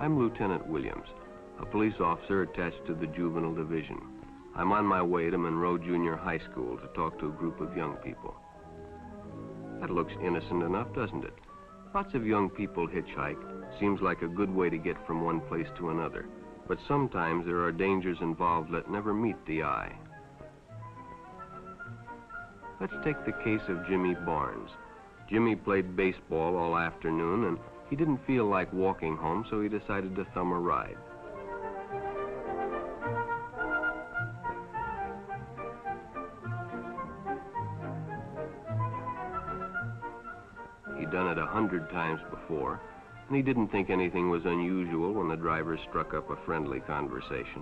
I'm Lieutenant Williams, a police officer attached to the Juvenile Division. I'm on my way to Monroe Junior High School to talk to a group of young people. That looks innocent enough, doesn't it? Lots of young people hitchhike. Seems like a good way to get from one place to another. But sometimes there are dangers involved that never meet the eye. Let's take the case of Jimmy Barnes. Jimmy played baseball all afternoon and he didn't feel like walking home, so he decided to thumb a ride. He'd done it 100 times before, and he didn't think anything was unusual when the driver struck up a friendly conversation.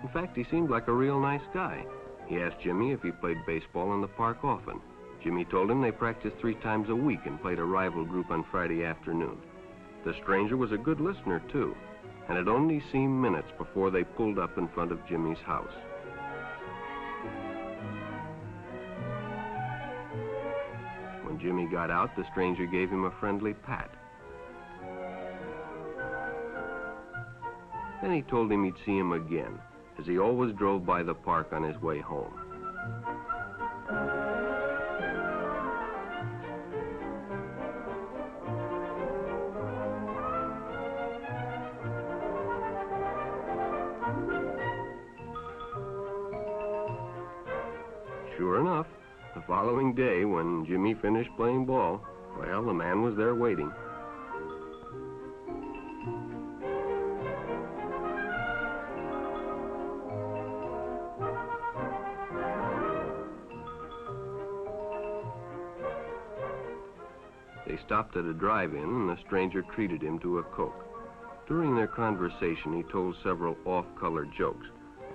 In fact, he seemed like a real nice guy. He asked Jimmy if he played baseball in the park often. Jimmy told him they practiced 3 times a week and played a rival group on Friday afternoon. The stranger was a good listener, too, and it only seemed minutes before they pulled up in front of Jimmy's house. When Jimmy got out, the stranger gave him a friendly pat. Then he told him he'd see him again, as he always drove by the park on his way home. Sure enough, the following day, when Jimmy finished playing ball, well, the man was there waiting. They stopped at a drive-in, and the stranger treated him to a Coke. During their conversation, he told several off-color jokes,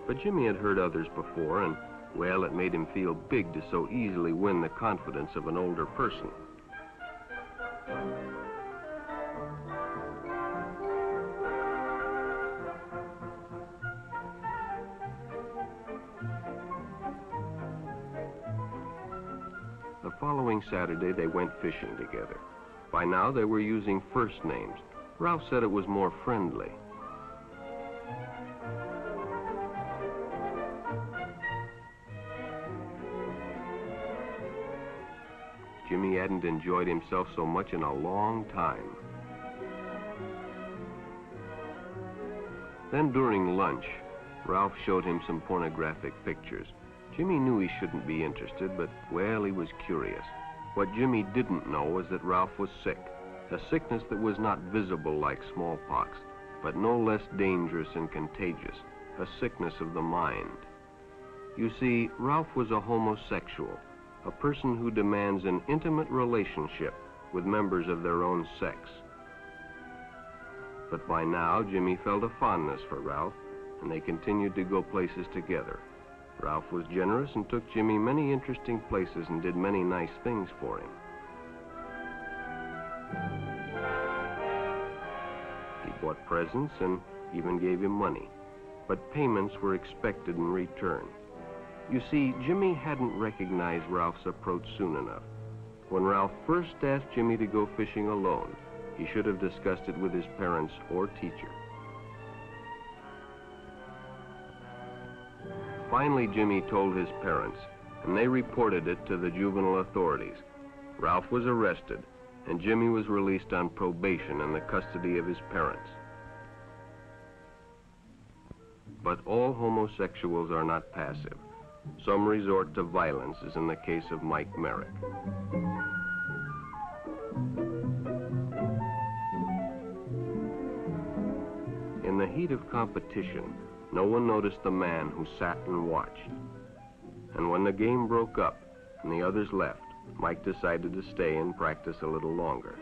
but Jimmy had heard others before, and, well, it made him feel big to so easily win the confidence of an older person. The following Saturday, they went fishing together. By now, they were using first names. Ralph said it was more friendly. Jimmy hadn't enjoyed himself so much in a long time. Then during lunch, Ralph showed him some pornographic pictures. Jimmy knew he shouldn't be interested, but, well, he was curious. What Jimmy didn't know was that Ralph was sick, a sickness that was not visible like smallpox, but no less dangerous and contagious, a sickness of the mind. You see, Ralph was a homosexual, a person who demands an intimate relationship with members of their own sex. But by now, Jimmy felt a fondness for Ralph, and they continued to go places together. Ralph was generous and took Jimmy many interesting places and did many nice things for him. He bought presents and even gave him money, but payments were expected in return. You see, Jimmy hadn't recognized Ralph's approach soon enough. When Ralph first asked Jimmy to go fishing alone, he should have discussed it with his parents or teacher. Finally, Jimmy told his parents, and they reported it to the juvenile authorities. Ralph was arrested, and Jimmy was released on probation in the custody of his parents. But all homosexuals are not passive. Some resort to violence, as in the case of Mike Merrick. In the heat of competition, no one noticed the man who sat and watched. And when the game broke up and the others left, Mike decided to stay and practice a little longer.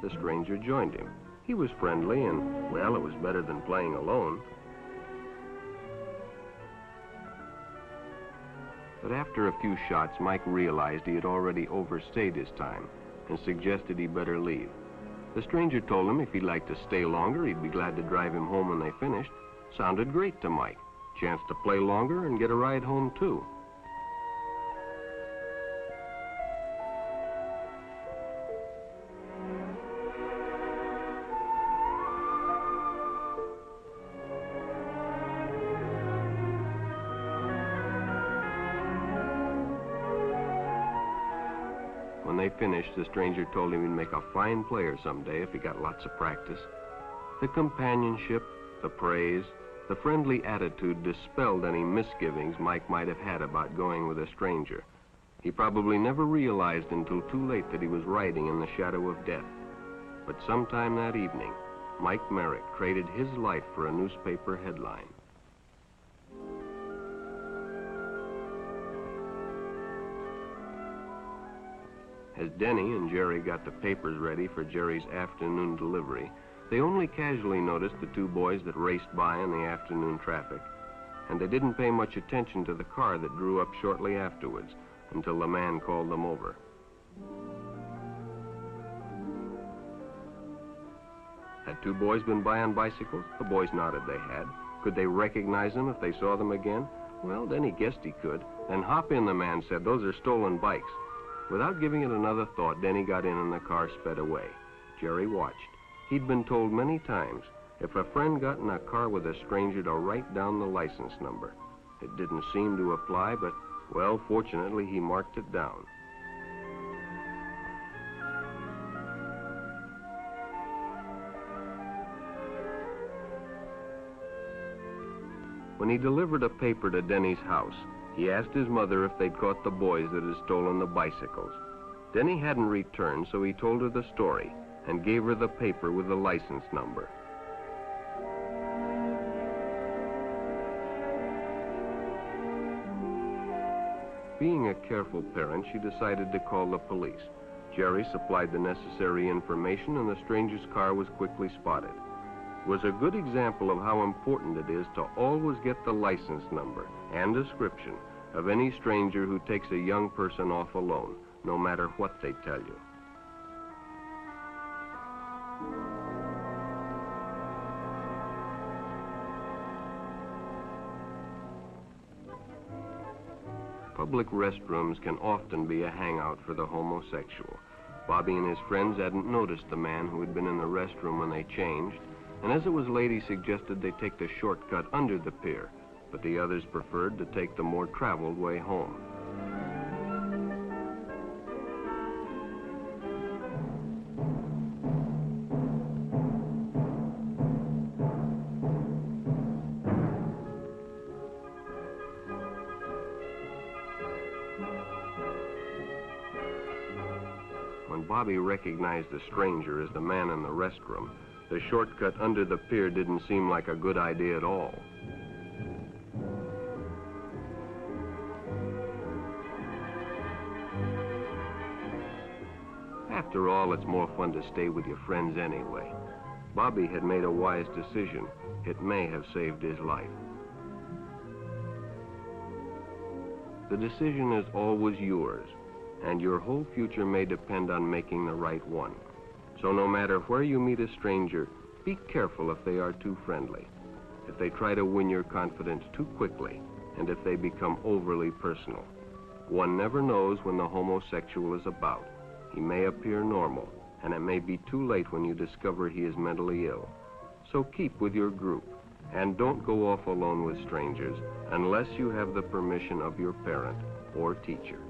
The stranger joined him. He was friendly and, well, it was better than playing alone. But after a few shots, Mike realized he had already overstayed his time and suggested he better leave. The stranger told him if he'd like to stay longer, he'd be glad to drive him home when they finished. Sounded great to Mike. Chance to play longer and get a ride home, too. When they finished, the stranger told him he'd make a fine player someday if he got lots of practice. The companionship, the praise, the friendly attitude dispelled any misgivings Mike might have had about going with a stranger. He probably never realized until too late that he was riding in the shadow of death. But sometime that evening, Mike Merrick traded his life for a newspaper headline. As Denny and Jerry got the papers ready for Jerry's afternoon delivery, they only casually noticed the two boys that raced by in the afternoon traffic, and they didn't pay much attention to the car that drew up shortly afterwards until the man called them over. Had two boys been by on bicycles? The boys nodded they had. Could they recognize them if they saw them again? Well, Denny guessed he could. Then hop in, the man said. Those are stolen bikes. Without giving it another thought, Denny got in and the car sped away. Jerry watched. He'd been told many times, if a friend got in a car with a stranger, to write down the license number. It didn't seem to apply, but, well, fortunately, he marked it down. When he delivered a paper to Denny's house, he asked his mother if they'd caught the boys that had stolen the bicycles. Denny hadn't returned, so he told her the story and gave her the paper with the license number. Being a careful parent, she decided to call the police. Jerry supplied the necessary information, and the stranger's car was quickly spotted. It was a good example of how important it is to always get the license number and description of any stranger who takes a young person off alone, no matter what they tell you. Public restrooms can often be a hangout for the homosexual. Bobby and his friends hadn't noticed the man who had been in the restroom when they changed, and as it was late, he suggested they take the shortcut under the pier, but the others preferred to take the more traveled way home. When Bobby recognized the stranger as the man in the restroom, the shortcut under the pier didn't seem like a good idea at all. After all, it's more fun to stay with your friends anyway. Bobby had made a wise decision. It may have saved his life. The decision is always yours, and your whole future may depend on making the right one. So no matter where you meet a stranger, be careful if they are too friendly, if they try to win your confidence too quickly, and if they become overly personal. One never knows when the homosexual is about. He may appear normal, and it may be too late when you discover he is mentally ill. So keep with your group, and don't go off alone with strangers unless you have the permission of your parent or teacher.